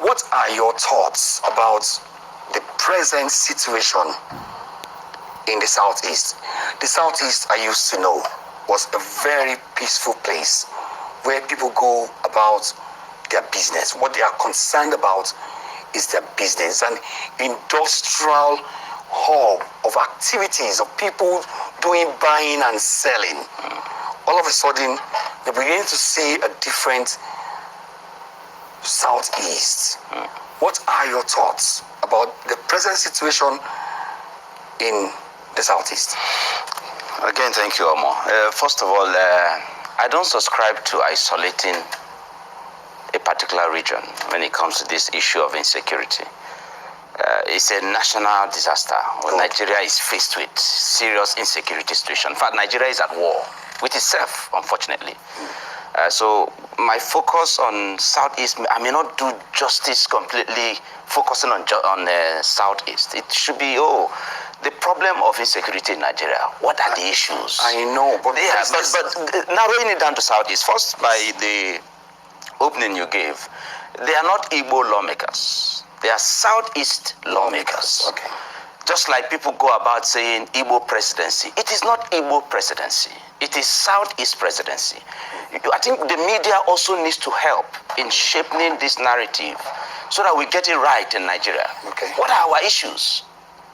What are your thoughts about the present situation in the Southeast? The Southeast, I used to know, was a very peaceful place where people go about their business. What they are concerned about is their business, an industrial hub of activities, of people doing buying and selling. All of a sudden, you're beginning to see a different Southeast. What are your thoughts about the present situation in the Southeast? Again, thank you, Omo. First of all, I don't subscribe to isolating a particular region when it comes to this issue of insecurity. It's a national disaster when Nigeria is faced with serious insecurity situation. In fact, Nigeria is at war with itself, unfortunately. So my focus on Southeast, I may not do justice completely focusing on Southeast. It should be, the problem of insecurity in Nigeria. What are the issues? I know, but narrowing it down to Southeast, first by the opening you gave, they are not Igbo lawmakers. They are Southeast lawmakers. Okay. Just like people go about saying Igbo presidency. It is not Igbo presidency. It is Southeast presidency. I think the media also needs to help in shaping this narrative so that we get it right in Nigeria. Okay. What are our issues?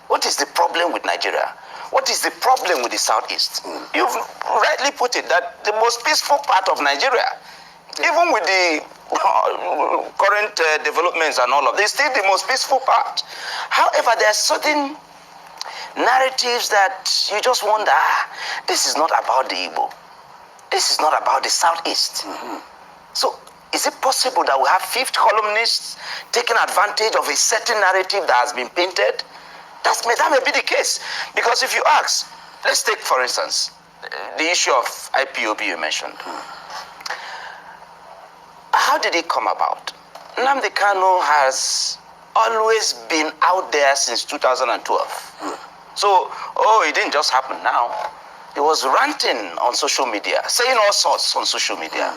What is the problem with Nigeria? What is the problem with the Southeast? You've rightly put it that the most peaceful part of Nigeria, even with the current developments and all of this, still the most peaceful part. However, there are certain narratives that you just wonder, this is not about the Igbo. This is not about the Southeast. So, is it possible that we have fifth columnists taking advantage of a certain narrative that has been painted? That may be the case. Because if you ask, let's take, for instance, the issue of IPOB you mentioned. How did it come about? Nnamdi Kanu has always been out there since 2012. So, it didn't just happen now. He was ranting on social media, saying all sorts on social media,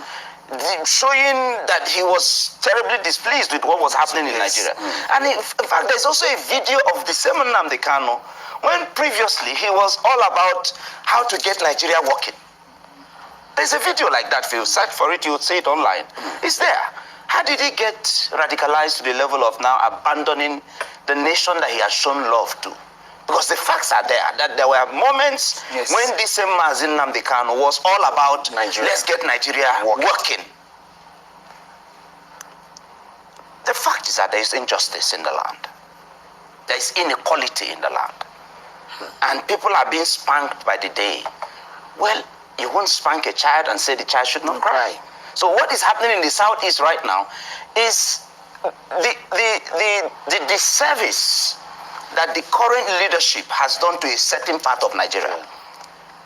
showing that he was terribly displeased with what was happening in Nigeria. And in fact, there's also a video of the same Nnamdi Kanu when previously he was all about how to get Nigeria working. There's a video like that. If you search for it, you would see it online. It's there. How did he get radicalized to the level of now abandoning the nation that he has shown love to? Because the facts are there, that there were moments when this same Mazin Nnamdi Kanu was all about Nigeria. Let's get Nigeria working. The fact is that there is injustice in the land. There is inequality in the land. And people are being spanked by the day. Well, you won't spank a child and say the child should not cry. So what is happening in the Southeast right now is the disservice that the current leadership has done to a certain part of Nigeria.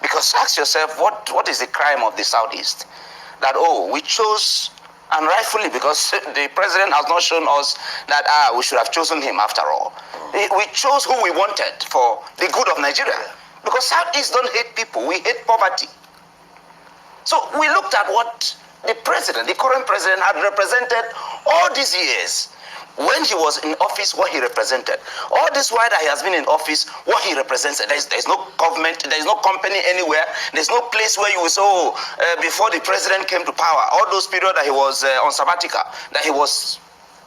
Because ask yourself, what is the crime of the Southeast? That, we chose, and rightfully, because the president has not shown us that we should have chosen him after all. We chose who we wanted for the good of Nigeria. Because Southeast don't hate people, we hate poverty. So we looked at what the current president had represented all these years. When he was in office, what he represented. All this while that he has been in office, what he represented. There's no government, there's no company anywhere, there's no place where you will say, before the president came to power, all those periods that he was on sabbatical, that he was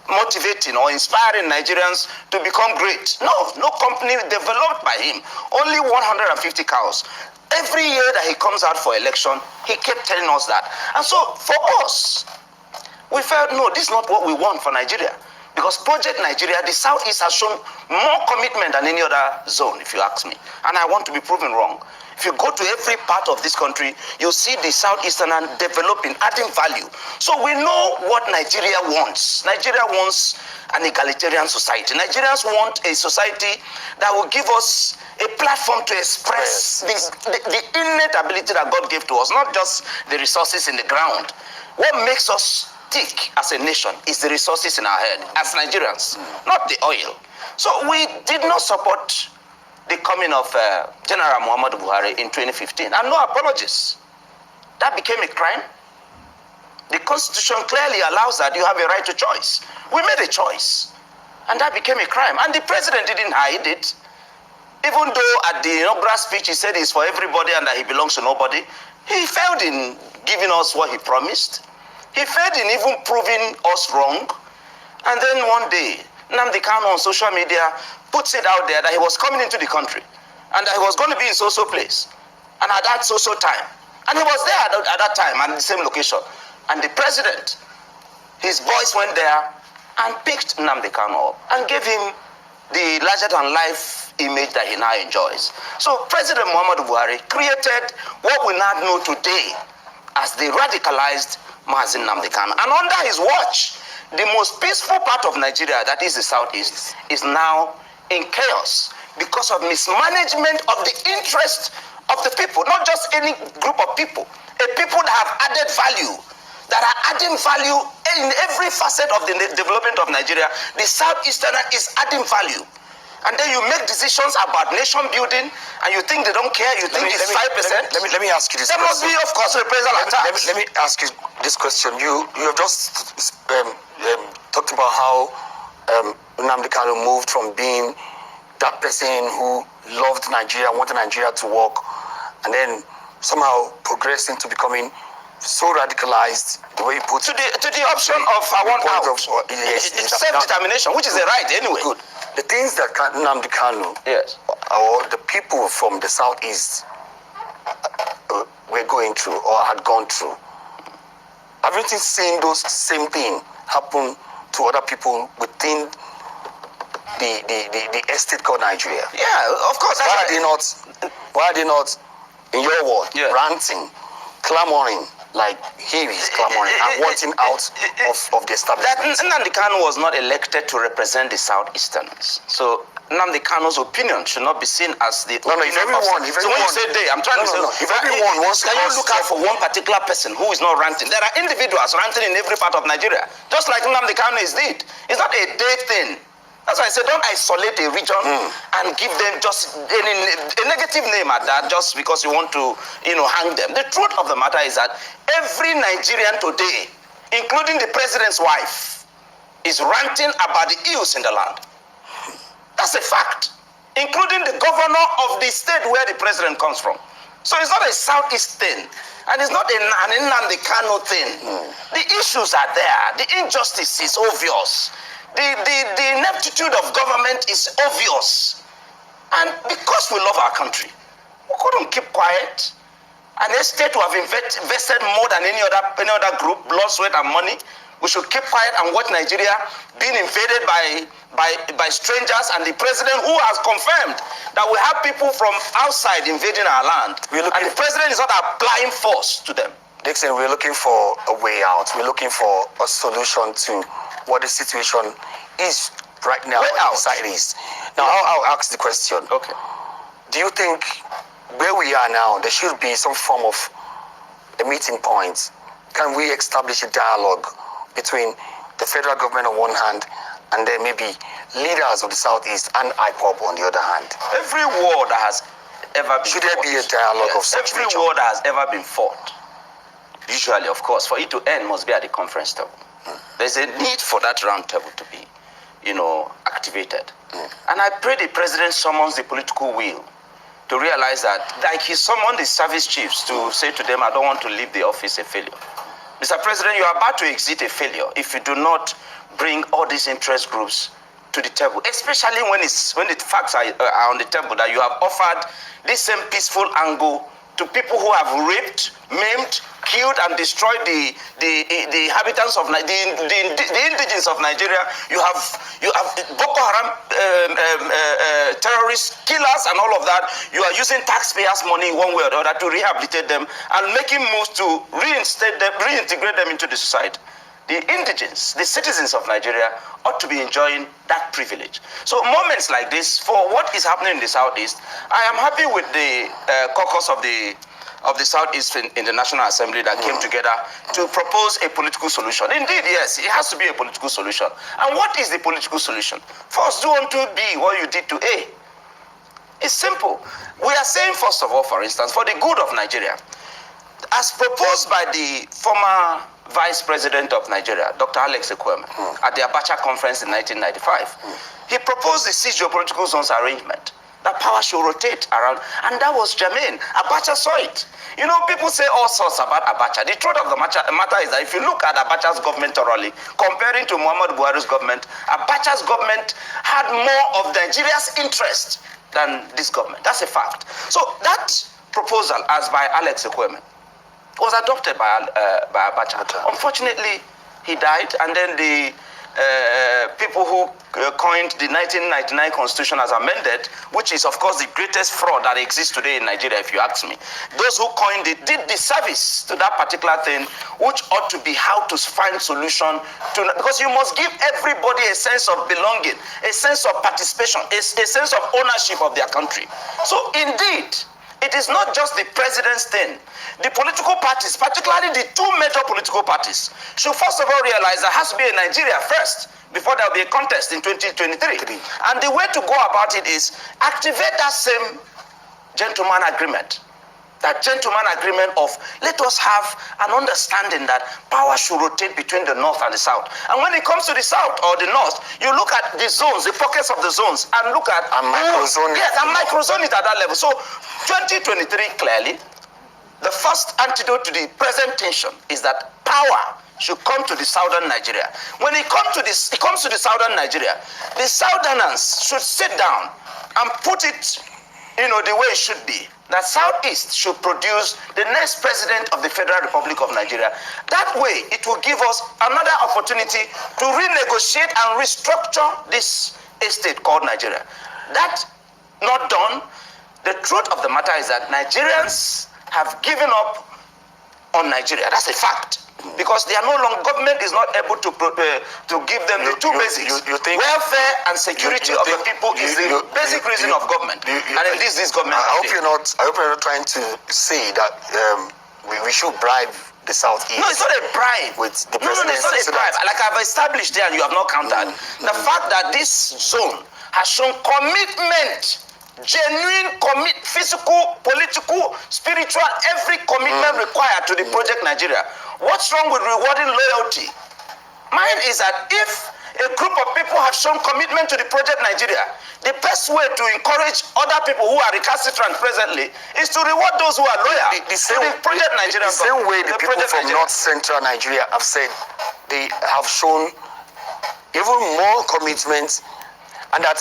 motivating or inspiring Nigerians to become great. No company developed by him. Only 150 cows. Every year that he comes out for election, he kept telling us that. And so for us, we felt, no, this is not what we want for Nigeria. Because Project Nigeria, the Southeast has shown more commitment than any other zone, if you ask me. And I want to be proven wrong. If you go to every part of this country, you'll see the Southeastern developing, adding value. So we know what Nigeria wants. Nigeria wants an egalitarian society. Nigerians want a society that will give us a platform to express the innate ability that God gave to us, not just the resources in the ground. What makes us tick as a nation is the resources in our head as Nigerians, not the oil. So we did not support the coming of General Muhammadu Buhari in 2015, and no apologies. That became a crime. The Constitution clearly allows that you have a right to choice. We made a choice, and that became a crime. And the president didn't hide it. Even though at the inaugural speech he said it's for everybody and that he belongs to nobody, he failed in giving us what he promised. He failed in even proving us wrong. And then one day, Nnamdi Kanu on social media puts it out there that he was coming into the country and that he was going to be in so-so place and at that so-so time. And he was there at that time and the same location. And the president, his boys went there and picked Nnamdi Kanu up and gave him the larger-than-life image that he now enjoys. So President Muhammadu Buhari created what we now know today as the radicalized Mazi Nnamdi Kanu. And under his watch, the most peaceful part of Nigeria, that is the southeast, is now in chaos because of mismanagement of the interest of the people, not just any group of people, a people that have added value, that are adding value in every facet of the development of Nigeria. The Southeasterner is adding value. And then you make decisions about nation building and you think they don't care, you think it's 5%. Let me ask you this question. There must be, of course, reprisal attacks. Let me ask you this question. You have just talked about how Nnamdi Kanu moved from being that person who loved Nigeria, wanted Nigeria to work, and then somehow progressed into becoming so radicalized, the way you put to the option of I want out. Yes, it's self-determination, which is a right anyway. Good. The things that Nnamdi Kanu, yes, or the people from the southeast were going through or had gone through, haven't you seen those same thing happen to other people within the estate called Nigeria? Yeah, of course. Why are they not in your word, ranting, clamoring like he is clamoring and wanting out of the establishment? Nnamdi Kanu was not elected to represent the Southeasterners. So Nnamdi Kanu's opinion should not be seen as the So when you say they, I'm trying to say, if everyone wants to, can you look out for one particular person who is not ranting? There are individuals ranting in every part of Nigeria, just like Nnamdi Kanu is did. It's not a day thing. That's why I say don't isolate a region and give them just a negative name at that just because you want to, hang them. The truth of the matter is that every Nigerian today, including the president's wife, is ranting about the ills in the land. That's a fact, including the governor of the state where the president comes from. So it's not a Southeast thing, and it's not an Nnamdi Kanu thing. The issues are there. The injustice is obvious. The ineptitude of government is obvious. And because we love our country, we couldn't keep quiet. An estate to have invested more than any other group, blood, sweat, and money. We should keep quiet and watch Nigeria being invaded by strangers, and the president who has confirmed that we have people from outside invading our land. And the president is not applying force to them. Dixon, we're looking for a way out. We're looking for a solution to what the situation is right now in the Southeast. Now, I'll ask the question. Okay. Do you think where we are now, there should be some form of a meeting point? Can we establish a dialogue between the federal government on one hand and then maybe leaders of the Southeast and IPOB on the other hand? Every war that has ever been Should there be a dialogue of such every war that has ever been fought, usually, of course, for it to end must be at the conference table. There's a need for that round table to be, activated. And I pray the president summons the political will to realize that, like he summoned the service chiefs to say to them, I don't want to leave the office a failure. Mr. President, you are about to exit a failure if you do not bring all these interest groups to the table, especially when the facts are on the table that you have offered this same peaceful angle to people who have raped, maimed, killed, and destroyed the inhabitants of the indigenous of Nigeria. You have Boko Haram terrorists, killers, and all of that. You are using taxpayers' money one way or the other to rehabilitate them and making moves to reintegrate them into the society. The indigenous, the citizens of Nigeria ought to be enjoying that privilege. So moments like this, for what is happening in the Southeast, I am happy with the caucus of the Southeast in the National Assembly that came together to propose a political solution. Indeed, yes, it has to be a political solution. And what is the political solution? First, do unto B what you did to A. It's simple. We are saying, first of all, for instance, for the good of Nigeria, as proposed by the former Vice President of Nigeria, Dr. Alex Ekwueme, at the Abacha conference in 1995. He proposed the six geopolitical zones arrangement, that power should rotate around, and that was germane. Abacha saw it. You know, people say all sorts about Abacha. The truth of the matter is that if you look at Abacha's government thoroughly, comparing to Muhammad Buhari's government, Abacha's government had more of Nigeria's interest than this government. That's a fact. So that proposal, as by Alex Ekwueme, was adopted by Abacha. Unfortunately, he died, and then the people who coined the 1999 Constitution as amended, which is, of course, the greatest fraud that exists today in Nigeria, if you ask me. Those who coined it did disservice to that particular thing, which ought to be how to find solution to, because you must give everybody a sense of belonging, a sense of participation, a sense of ownership of their country. So, indeed, it is not just the president's thing. The political parties, particularly the two major political parties, should first of all realize there has to be a Nigeria first before there will be a contest in 2023. And the way to go about it is activate that same gentleman agreement. That gentleman agreement of let us have an understanding that power should rotate between the north and the south. And when it comes to the south or the north, you look at the zones, the pockets of the zones, and look at microzone. Yes, and microzone it at that level. So 2023 clearly, the first antidote to the present tension is that power should come to the southern Nigeria. When it comes to this, it comes to the southern Nigeria, the southerners should sit down and put it, the way it should be. That Southeast should produce the next president of the Federal Republic of Nigeria. That way, it will give us another opportunity to renegotiate and restructure this estate called Nigeria. That not done, the truth of the matter is that Nigerians have given up on Nigeria. That's a fact. Because they are no longer, government is not able to give them the two basics. You think welfare and security of the people is the basic reason of government. And in this government. I hope you're not trying to say that we should bribe the Southeast. No, it's not a bribe. With the no, it's not a bribe. Like I've established there and you have not countered. The fact that this zone has shown commitment, genuine physical, political, spiritual, every commitment required to the project Nigeria. What's wrong with rewarding loyalty? Mine is that if a group of people have shown commitment to the project Nigeria, the best way to encourage other people who are recalcitrant presently is to reward those who are loyal. The same way the people from North Central Nigeria have said they have shown even more commitment. And that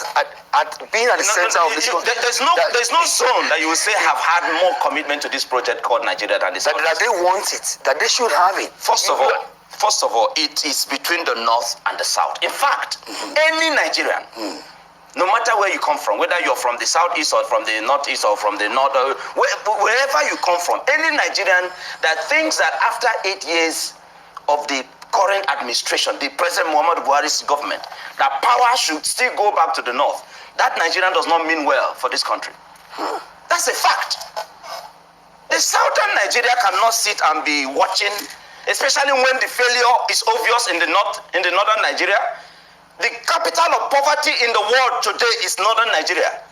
at being at the center of this, there's no zone that you will say have had more commitment to this project called Nigeria than this. That they want it, that they should have it. First of all, it is between the north and the south. In fact, any Nigerian, no matter where you come from, whether you're from the southeast or from the northeast or from the north, wherever you come from, any Nigerian that thinks that after 8 years of the current administration, the President Muhammad Buhari's government, that power should still go back to the north, that Nigerian does not mean well for this country. That's a fact. The southern Nigeria cannot sit and be watching, especially when the failure is obvious in the northern Nigeria. The capital of poverty in the world today is northern Nigeria.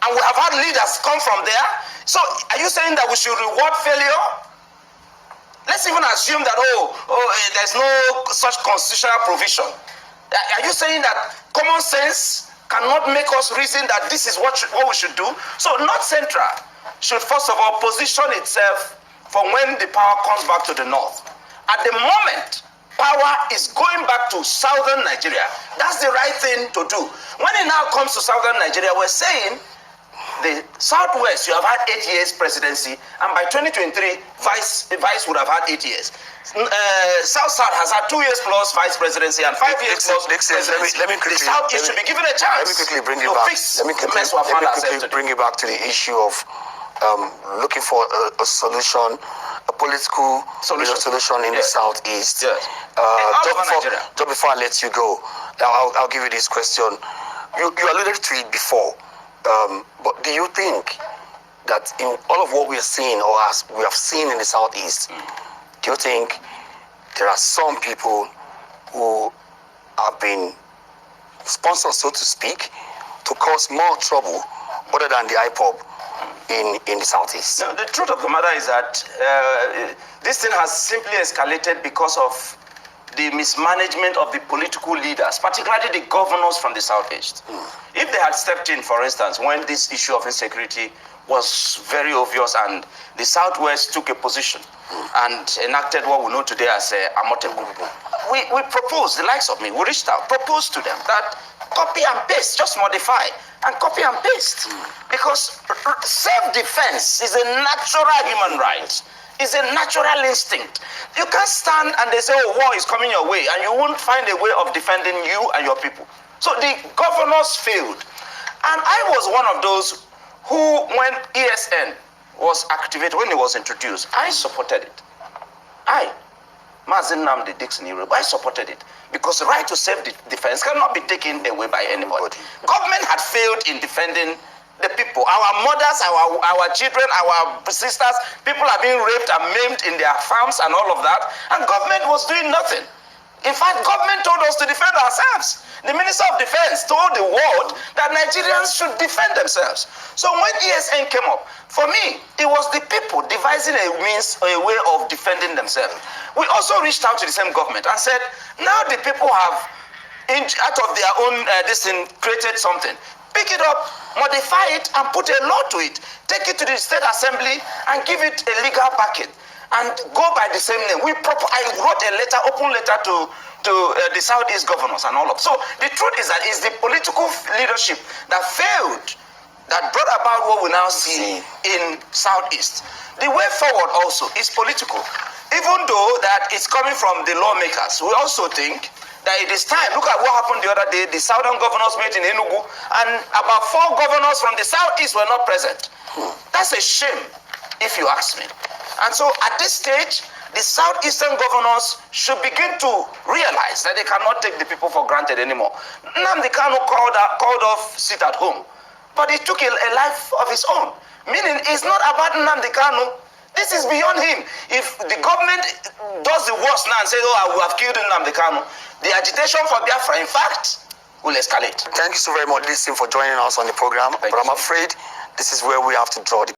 And we have had leaders come from there. So are you saying that we should reward failure? Let's even assume that, there's no such constitutional provision. Are you saying that common sense cannot make us reason that this is what we should do? So North Central should first of all position itself for when the power comes back to the north. At the moment, power is going back to southern Nigeria. That's the right thing to do. When it now comes to southern Nigeria, we're saying the southwest, you have had 8 years presidency, and by 2023, vice would have had 8 years. South has had 2 years plus vice presidency and 5 years plus presidency. Let me quickly, the South should be given a chance. Let me quickly bring you back. Let me quickly bring you back to the issue of looking for a solution, a political solution in the southeast. Yes. Just before I let you go, I'll give you this question. You alluded to it before. But do you think that in all of what we are seeing or as we have seen in the southeast, do you think there are some people who have been sponsored, so to speak, to cause more trouble other than the IPOB in the Southeast? No, the truth of the matter is that this thing has simply escalated because of the mismanagement of the political leaders, particularly the governors from the Southeast. If they had stepped in, for instance, when this issue of insecurity was very obvious and the Southwest took a position and enacted what we know today as Amotebu, we proposed, the likes of me, we reached out, proposed to them that copy and paste, just modify and copy and paste. Because self-defense is a natural human right. It's a natural instinct. You can't stand and they say, oh, war is coming your way, and you won't find a way of defending you and your people. So the governors failed. And I was one of those who, when ESN was activated, when it was introduced, I supported it. Mazin Namdi Dixon Europe, I supported it. Because the right to self-defense cannot be taken away by anybody. Government had failed in defending the people, our mothers, our children, our sisters. People are being raped and maimed in their farms and all of that, and government was doing nothing. In fact, government told us to defend ourselves. The Minister of Defense told the world that Nigerians should defend themselves. So when ESN came up, for me, it was the people devising a way of defending themselves. We also reached out to the same government and said, now the people have, out of their own created something. Pick it up, modify it, and put a law to it. Take it to the State Assembly and give it a legal backing. And go by the same name. I wrote a letter, open letter to the Southeast governors and all of. So the truth is that it's the political leadership that failed, that brought about what we now see in Southeast. The way forward also is political. Even though that it's coming from the lawmakers, we also think that it is time. Look at what happened the other day. The southern governors met in Enugu, and about 4 governors from the Southeast were not present. That's a shame, if you ask me. And so at this stage, the Southeastern governors should begin to realize that they cannot take the people for granted anymore. Nnamdi Kanu called off sit at home, but he took a life of his own. Meaning it's not about Nnamdi Kanu. This is beyond him. If the government does the worst now and says, oh, I will have killed Nnamdi Kanu, the agitation for Biafra, in fact, will escalate. Thank you so very much, Listen, for joining us on the program. But I'm afraid this is where we have to draw the